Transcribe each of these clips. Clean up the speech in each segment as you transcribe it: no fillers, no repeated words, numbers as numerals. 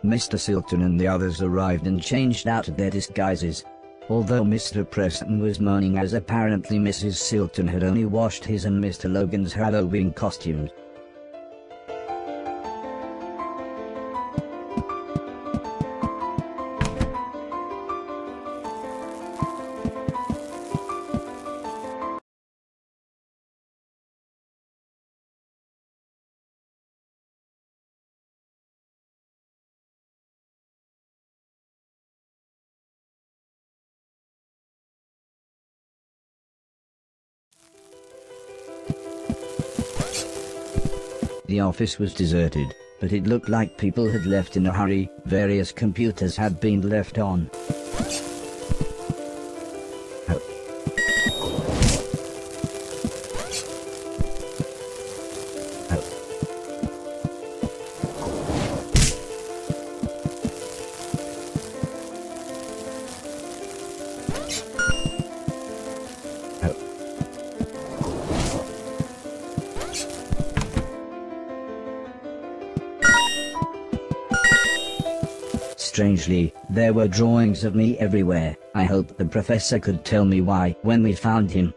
Mr. Silton and the others arrived and changed out of their disguises. Although Mr. Preston was moaning as apparently Mrs. Silton had only washed his and Mr. Logan's Halloween costumes. The office was deserted, but it looked like people had left in a hurry. Various computers had been left on. Strangely, there were drawings of me everywhere. I hoped the professor could tell me why when we found him.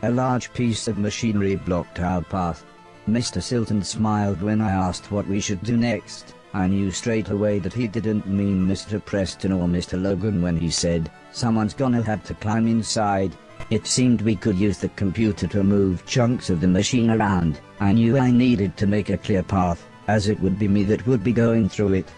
A large piece of machinery blocked our path. Mr. Silton smiled when I asked what we should do next. I knew straight away that he didn't mean Mr. Preston or Mr. Logan when he said, "Someone's gonna have to climb inside." It seemed we could use the computer to move chunks of the machine around. I knew I needed to make a clear path, as it would be me that would be going through it.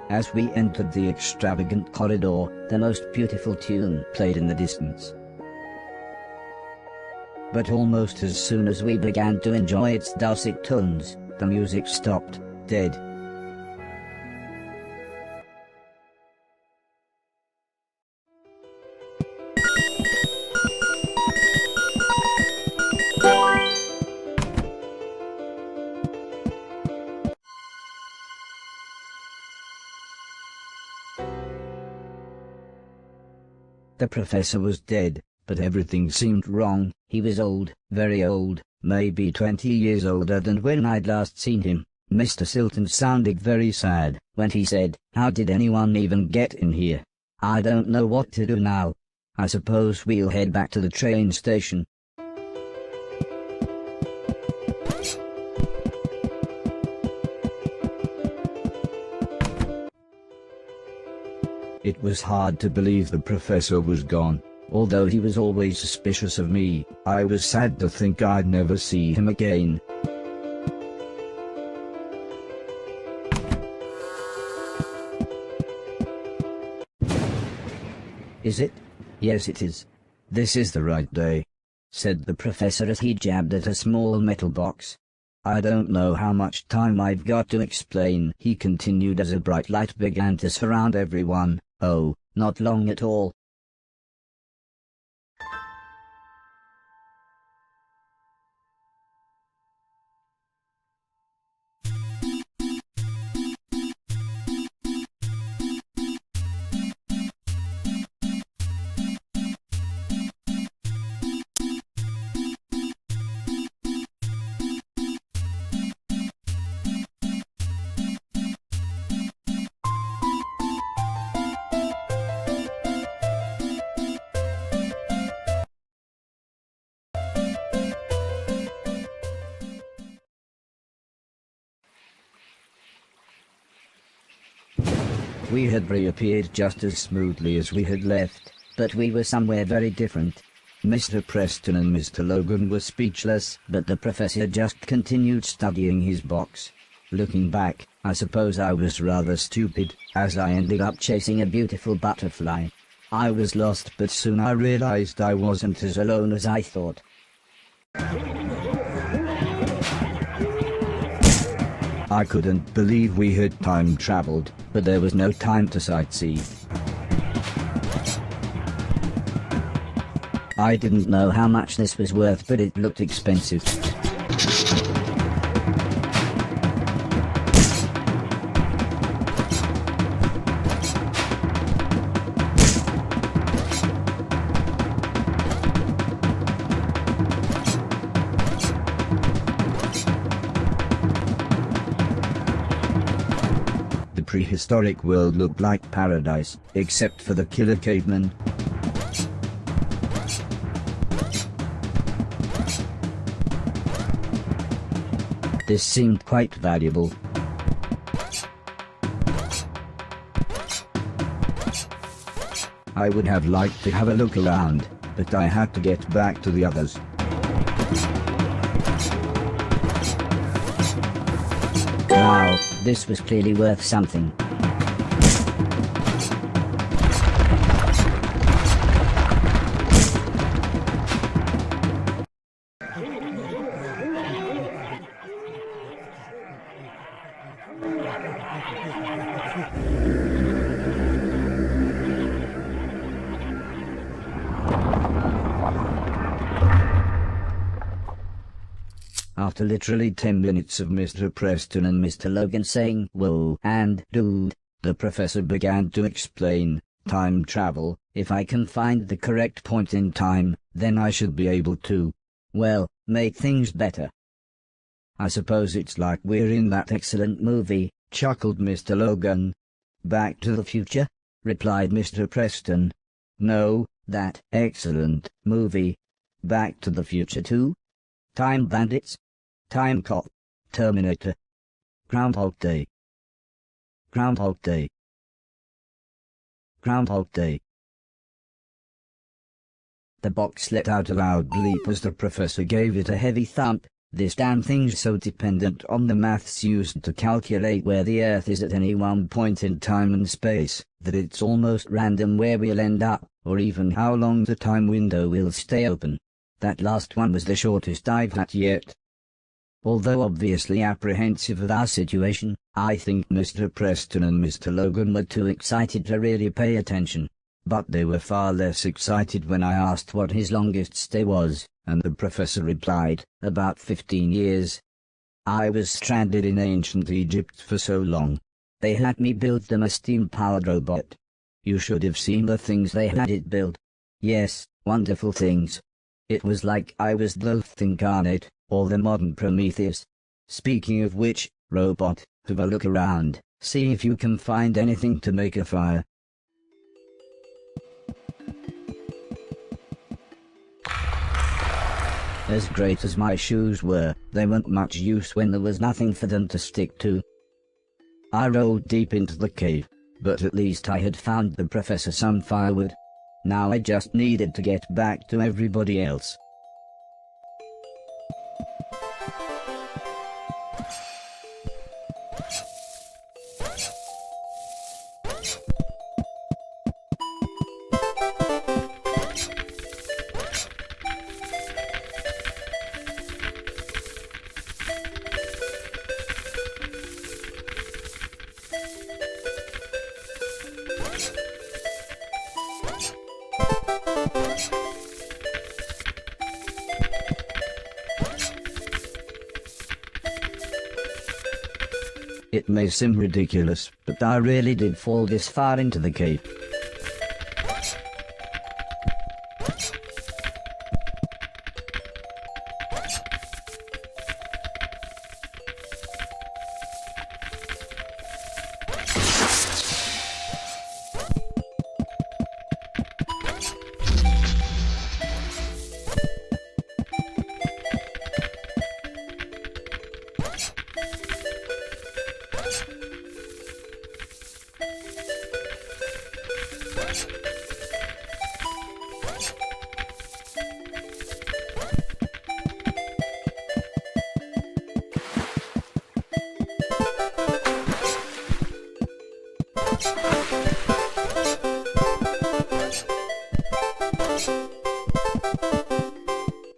As we entered the extravagant corridor, the most beautiful tune played in the distance. But almost as soon as we began to enjoy its dulcet tones, the music stopped, dead. The professor was dead, but everything seemed wrong. He was old, very old, maybe 20 years older than when I'd last seen him. Mr. Silton sounded very sad when he said, "How did anyone even get in here? I don't know what to do now. I suppose we'll head back to the train station." It was hard to believe the professor was gone. Although he was always suspicious of me, I was sad to think I'd never see him again. Is it? Yes, it is. This is the right day. said the professor as he jabbed at a small metal box. I don't know how much time I've got to explain, he continued as a bright light began to surround everyone. Oh, not long at all. We had reappeared just as smoothly as we had left, but we were somewhere very different. Mr. Preston and Mr. Logan were speechless, but the professor just continued studying his box. Looking back, I suppose I was rather stupid, as I ended up chasing a beautiful butterfly. I was lost, but soon I realized I wasn't as alone as I thought. I couldn't believe we had time traveled, but there was no time to sightsee. I didn't know how much this was worth, but it looked expensive. The prehistoric world looked like paradise, except for the killer cavemen. This seemed quite valuable. I would have liked to have a look around, but I had to get back to the others. Wow, this was clearly worth something. After literally 10 minutes of Mr. Preston and Mr. Logan saying "whoa" and "dude," the professor began to explain, time travel, if I can find the correct point in time, then I should be able to, well, make things better. I suppose it's like we're in that excellent movie, chuckled Mr. Logan. Back to the Future? Replied Mr. Preston. No, that excellent movie. Back to the Future 2? Time Bandits? Time Cop? Terminator? Groundhog Day? Groundhog Day? Groundhog Day. The box let out a loud bleep as the professor gave it a heavy thump. This damn thing's so dependent on the maths used to calculate where the Earth is at any one point in time and space, that it's almost random where we'll end up, or even how long the time window will stay open. That last one was the shortest I've had yet. Although obviously apprehensive of our situation, I think Mr. Preston and Mr. Logan were too excited to really pay attention. But they were far less excited when I asked what his longest stay was, and the professor replied, about 15 years. I was stranded in ancient Egypt for so long. They had me build them a steam-powered robot. You should have seen the things they had it build. Yes, wonderful things. It was like I was Thoth incarnate, or the modern Prometheus. Speaking of which, robot, have a look around, see if you can find anything to make a fire. As great as my shoes were, they weren't much use when there was nothing for them to stick to. I rolled deep into the cave, but at least I had found the professor some firewood. Now I just needed to get back to everybody else. It may seem ridiculous, but I really did fall this far into the cave.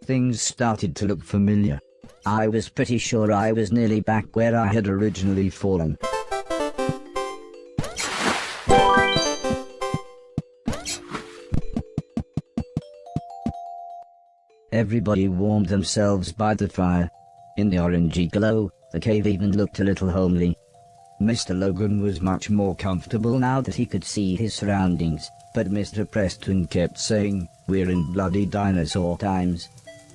Things started to look familiar. I was pretty sure I was nearly back where I had originally fallen. Everybody warmed themselves by the fire. In the orangey glow, the cave even looked a little homely. Mr. Logan was much more comfortable now that he could see his surroundings, but Mr. Preston kept saying, "We're in bloody dinosaur times."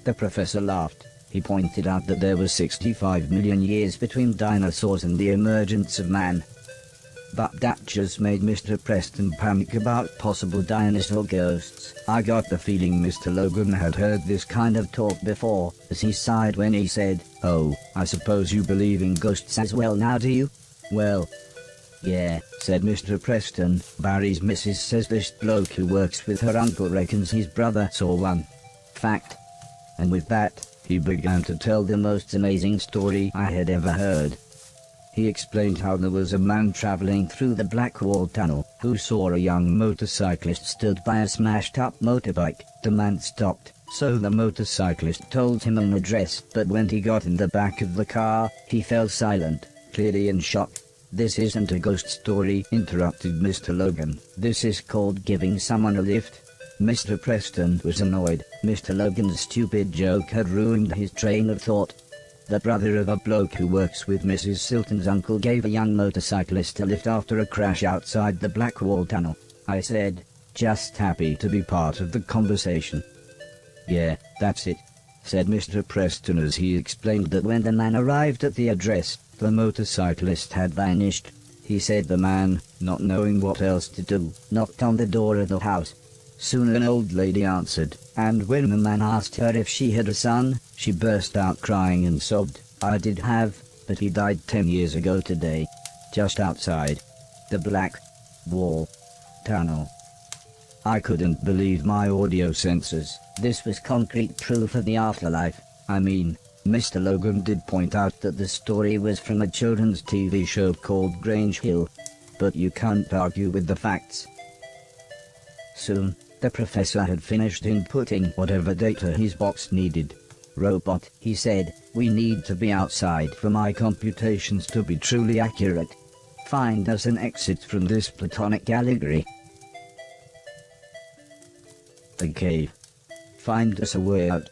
The professor laughed. He pointed out that there was 65 million years between dinosaurs and the emergence of man. But that just made Mr. Preston panic about possible dinosaur ghosts. I got the feeling Mr. Logan had heard this kind of talk before, as he sighed when he said, "Oh, I suppose you believe in ghosts as well now, do you?" "Well, yeah," said Mr. Preston. "Barry's missus says this bloke who works with her uncle reckons his brother saw one. Fact." And with that, he began to tell the most amazing story I had ever heard. He explained how there was a man traveling through the Black Wall Tunnel who saw a young motorcyclist stood by a smashed-up motorbike. The man stopped, so the motorcyclist told him an address, but when he got in the back of the car, he fell silent, clearly in shock. "This isn't a ghost story," interrupted Mr. Logan. "This is called giving someone a lift." Mr. Preston was annoyed. Mr. Logan's stupid joke had ruined his train of thought. The brother of a bloke who works with Mrs. Silton's uncle gave a young motorcyclist a lift after a crash outside the Black Wall Tunnel. I said, just happy to be part of the conversation. "Yeah, that's it," said Mr. Preston as he explained that when the man arrived at the address, the motorcyclist had vanished. He said the man, not knowing what else to do, knocked on the door of the house. Soon an old lady answered, and when the man asked her if she had a son, she burst out crying and sobbed, "I did have, but he died 10 years ago today. Just outside the Black Wall Tunnel." I couldn't believe my audio sensors. This was concrete proof of the afterlife. I mean, Mr. Logan did point out that the story was from a children's TV show called Grange Hill, but you can't argue with the facts. Soon, the professor had finished inputting whatever data his box needed. "Robot," he said, "we need to be outside for my computations to be truly accurate. Find us an exit from this platonic allegory." The cave. Find us a way out.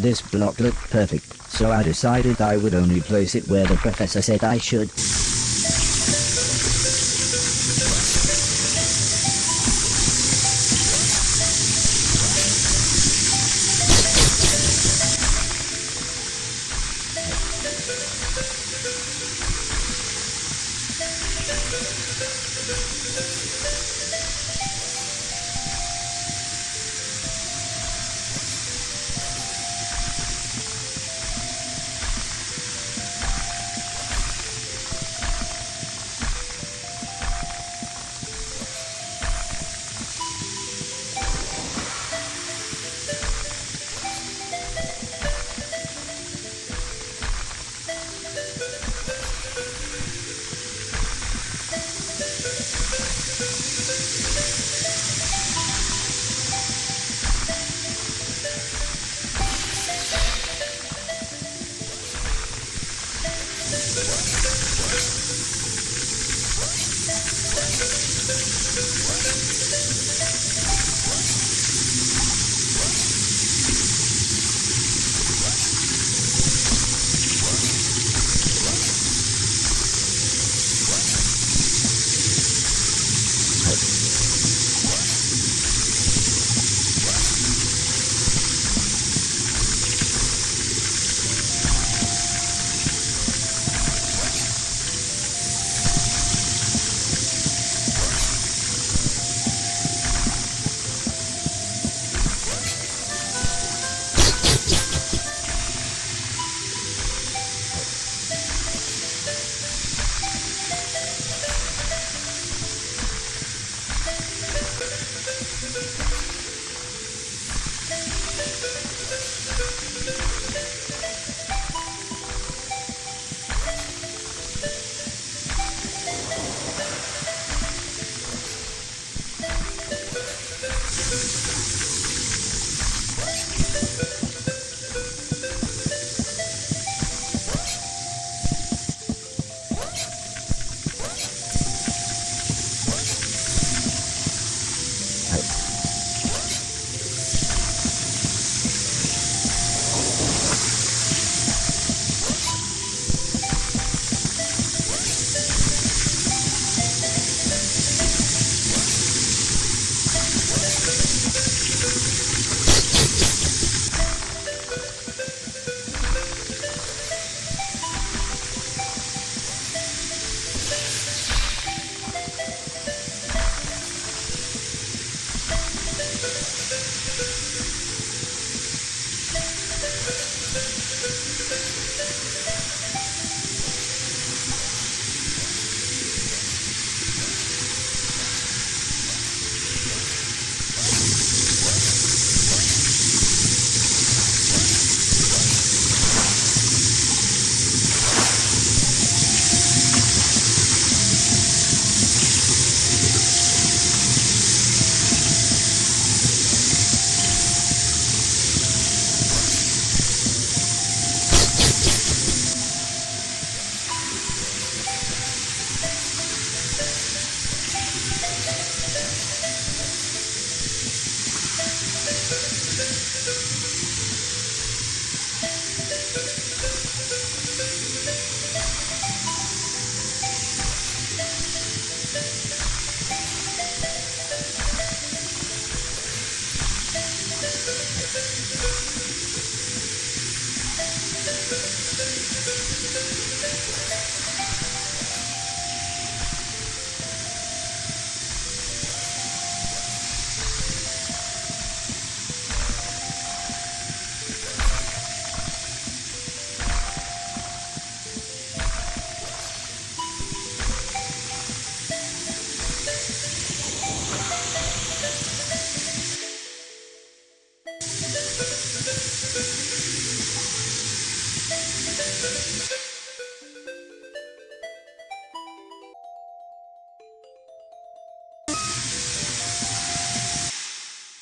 this block looked perfect, so I decided I would only place it where the professor said I should.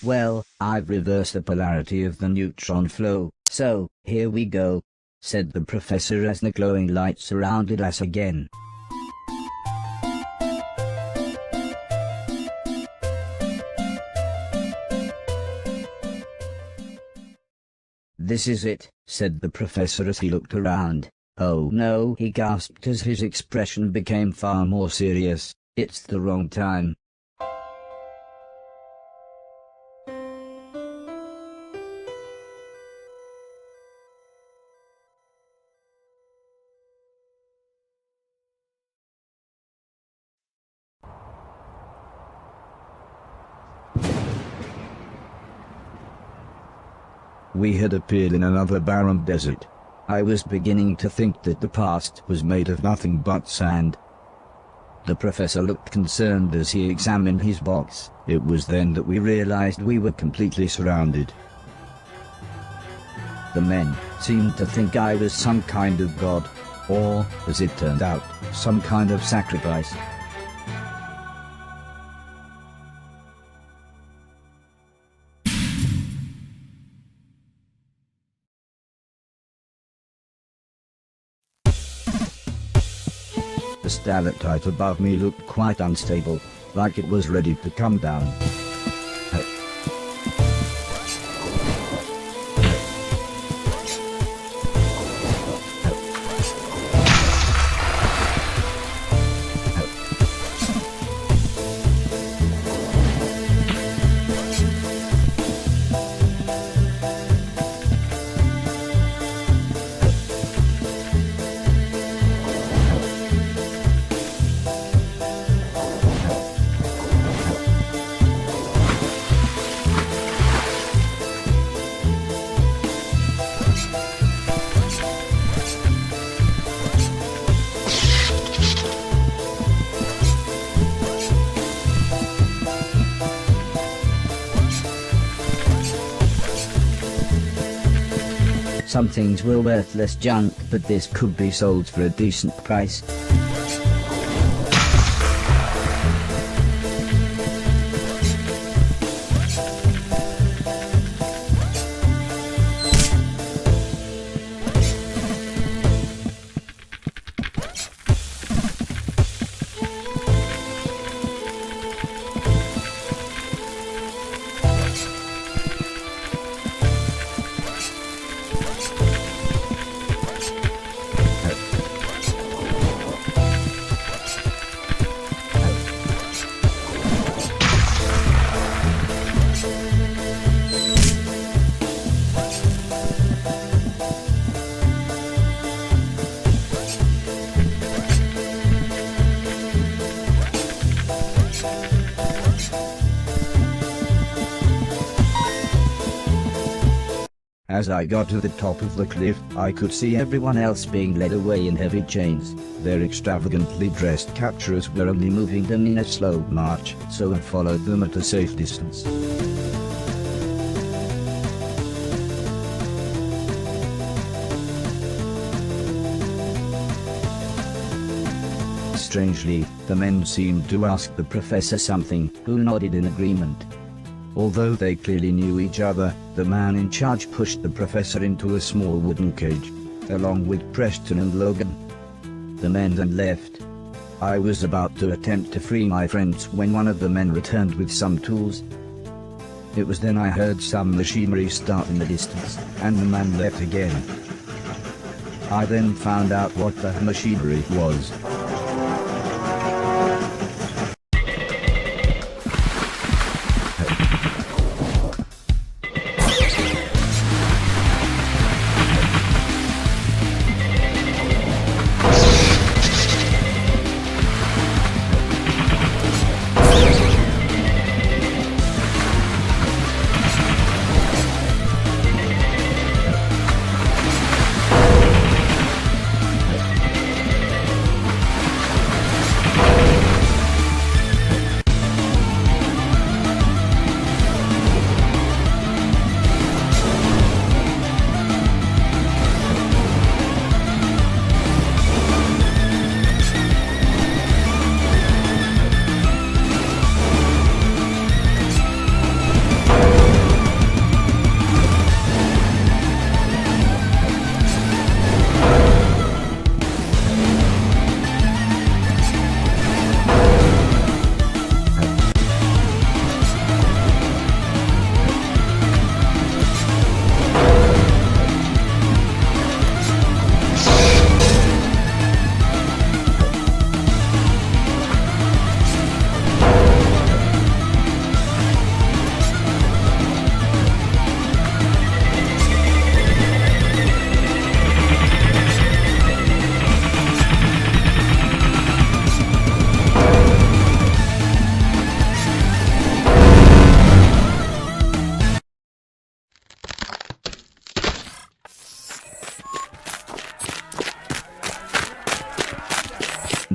Well, I've reversed the polarity of the neutron flow, so, here we go, said the professor as the glowing light surrounded us again. "This is it," said the professor as he looked around. "Oh no," he gasped as his expression became far more serious. "It's the wrong time." We had appeared in another barren desert. I was beginning to think that the past was made of nothing but sand. The professor looked concerned as he examined his box. It was then that we realized we were completely surrounded. The men seemed to think I was some kind of god, or, as it turned out, some kind of sacrifice. The stalactite above me looked quite unstable, like it was ready to come down. Some things were worthless junk, but this could be sold for a decent price. As I got to the top of the cliff, I could see everyone else being led away in heavy chains. Their extravagantly dressed capturers were only moving them in a slow march, so I followed them at a safe distance. Strangely, the men seemed to ask the professor something, who nodded in agreement. Although they clearly knew each other, the man in charge pushed the professor into a small wooden cage, along with Preston and Logan. The men then left. I was about to attempt to free my friends when one of the men returned with some tools. It was then I heard some machinery start in the distance, and the man left again. I then found out what the machinery was.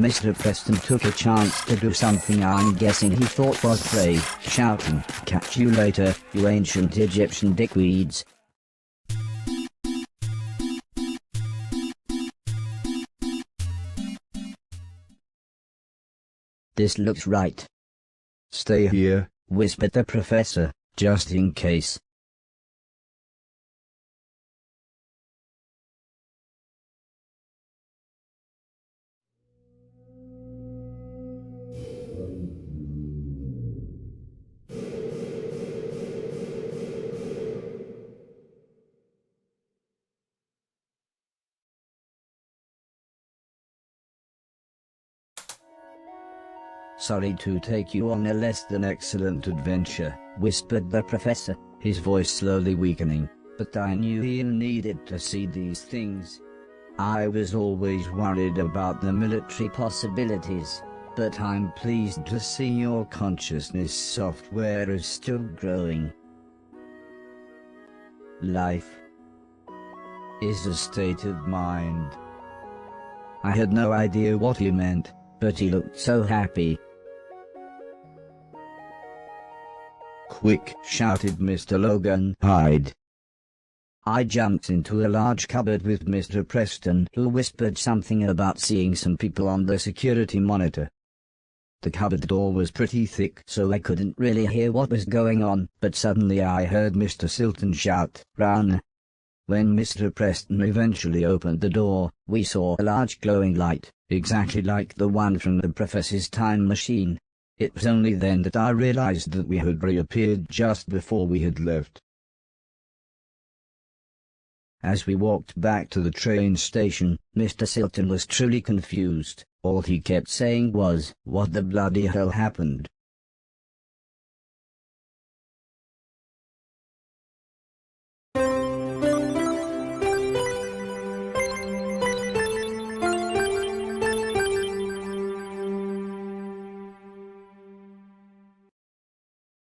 Mr. Preston took a chance to do something I'm guessing he thought was brave, shouting, "Catch you later, you ancient Egyptian dickweeds." "This looks right." "Stay here," whispered the professor, "just in case." "Sorry to take you on a less than excellent adventure," whispered the professor, his voice slowly weakening, "but I knew you needed to see these things. I was always worried about the military possibilities, but I'm pleased to see your consciousness software is still growing. Life is a state of mind." I had no idea what he meant, but he looked so happy. "Quick!" shouted Mr. Logan. "Hide!" I jumped into a large cupboard with Mr. Preston, who whispered something about seeing some people on the security monitor. The cupboard door was pretty thick, so I couldn't really hear what was going on, but suddenly I heard Mr. Silton shout, "Run!" When Mr. Preston eventually opened the door, we saw a large glowing light, exactly like the one from the professor's time machine. It was only then that I realized that we had reappeared just before we had left. As we walked back to the train station, Mr. Silton was truly confused. All he kept saying was, "What the bloody hell happened?"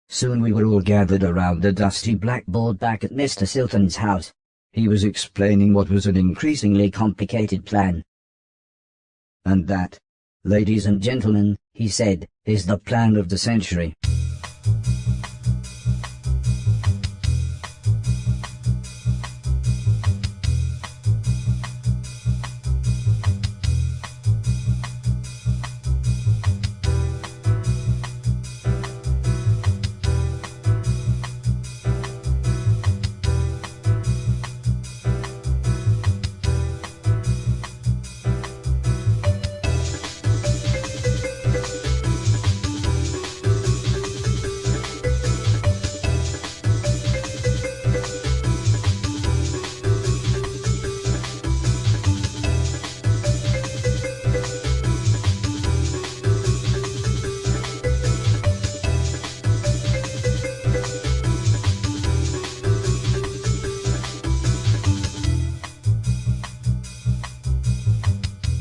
Soon we were all gathered around the dusty blackboard back at Mr. Silton's house. He was explaining what was an increasingly complicated plan. "And that, ladies and gentlemen," he said, "is the plan of the century."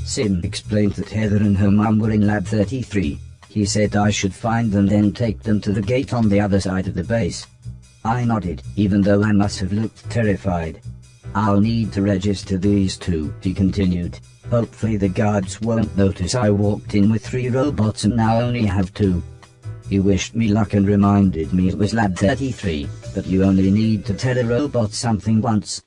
Sim explained that Heather and her mum were in Lab 33. He said I should find them, then take them to the gate on the other side of the base. I nodded, even though I must have looked terrified. "I'll need to register these two," he continued. "Hopefully the guards won't notice I walked in with 3 robots and now only have 2. He wished me luck and reminded me it was Lab 33, but you only need to tell a robot something once,